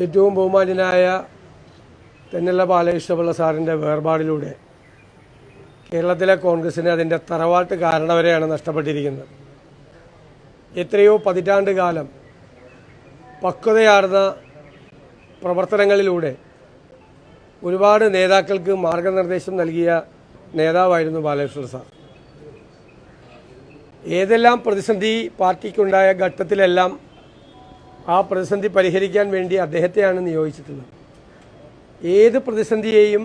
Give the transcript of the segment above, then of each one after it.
ഏറ്റവും ബഹുമാന്യനായ തെന്നല ബാലകൃഷ്ണപിള്ള സാറിൻ്റെ വേർപാടിലൂടെ കേരളത്തിലെ കോൺഗ്രസിന് അതിൻ്റെ തറവാട്ട് കാരണവരെയാണ് നഷ്ടപ്പെട്ടിരിക്കുന്നത്. എത്രയോ പതിറ്റാണ്ട് കാലം പക്വതയാർന്ന പ്രവർത്തനങ്ങളിലൂടെ ഒരുപാട് നേതാക്കൾക്ക് മാർഗനിർദ്ദേശം നൽകിയ നേതാവായിരുന്നു ബാലകൃഷ്ണ സാർ. ഏതെല്ലാം പ്രതിസന്ധി പാർട്ടിക്കുണ്ടായ ഘട്ടത്തിലെല്ലാം ആ പ്രതിസന്ധി പരിഹരിക്കാൻ വേണ്ടി അദ്ദേഹത്തെയാണ് നിയോഗിച്ചിട്ടുള്ളത്. ഏത് പ്രതിസന്ധിയെയും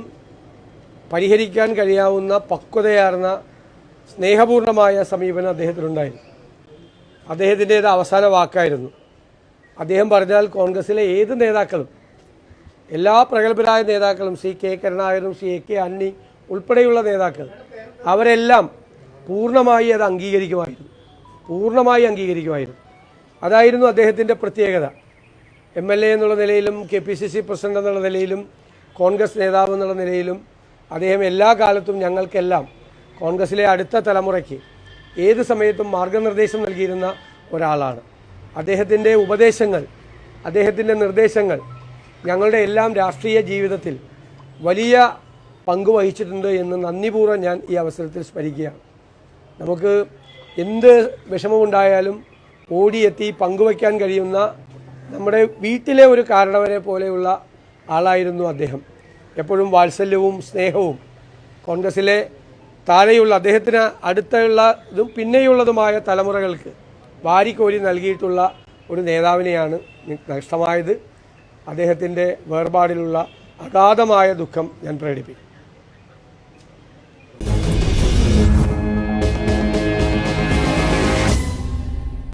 പരിഹരിക്കാൻ കഴിയാവുന്ന പക്വതയാർന്ന സ്നേഹപൂർണമായ സമീപനം അദ്ദേഹത്തിനുണ്ടായിരുന്നു. അദ്ദേഹത്തിൻ്റേത് അവസാന വാക്കായിരുന്നു. അദ്ദേഹം പറഞ്ഞാൽ കോൺഗ്രസിലെ ഏത് നേതാക്കളും, എല്ലാ പ്രഗത്ഭരായ നേതാക്കളും, ശ്രീ കെ കരുണാകരനും ശ്രീ എ കെ ആന്റണി ഉൾപ്പെടെയുള്ള നേതാക്കൾ, അവരെല്ലാം പൂർണ്ണമായി അത് അംഗീകരിക്കുമായിരുന്നു. അതായിരുന്നു അദ്ദേഹത്തിൻ്റെ പ്രത്യേകത. MLA എന്നുള്ള നിലയിലും KPCC പ്രസിഡന്റ് എന്നുള്ള നിലയിലും കോൺഗ്രസ് നേതാവ് എന്നുള്ള നിലയിലും അദ്ദേഹം എല്ലാ കാലത്തും ഞങ്ങൾക്കെല്ലാം കോൺഗ്രസിലെ അടുത്ത തലമുറയ്ക്ക് ഏത് സമയത്തും മാർഗനിർദ്ദേശം നൽകിയിരുന്ന ഒരാളാണ്. അദ്ദേഹത്തിൻ്റെ ഉപദേശങ്ങൾ, അദ്ദേഹത്തിൻ്റെ നിർദ്ദേശങ്ങൾ ഞങ്ങളുടെ എല്ലാം രാഷ്ട്രീയ ജീവിതത്തിൽ വലിയ പങ്ക് വഹിച്ചിട്ടുണ്ട് എന്ന് നന്ദിപൂർവ്വം ഞാൻ ഈ അവസരത്തിൽ സ്മരിക്കുകയാണ്. നമുക്ക് എന്ത് വിഷമമുണ്ടായാലും ഓടിയെത്തി പങ്കുവയ്ക്കാൻ കഴിയുന്ന നമ്മുടെ വീട്ടിലെ ഒരു കാരണവരെ പോലെയുള്ള ആളായിരുന്നു അദ്ദേഹം. എപ്പോഴും വാത്സല്യവും സ്നേഹവും കോൺഗ്രസിലെ താഴെയുള്ള അദ്ദേഹത്തിന് അടുത്തുള്ളതും പിന്നെയുള്ളതുമായ തലമുറകൾക്ക് വാരിക്കോരി നൽകിയിട്ടുള്ള ഒരു നേതാവിനെയാണ് നഷ്ടമായത്. അദ്ദേഹത്തിൻ്റെ വേർപാടിലുള്ള അഗാധമായ ദുഃഖം ഞാൻ പ്രകടിപ്പിക്കും.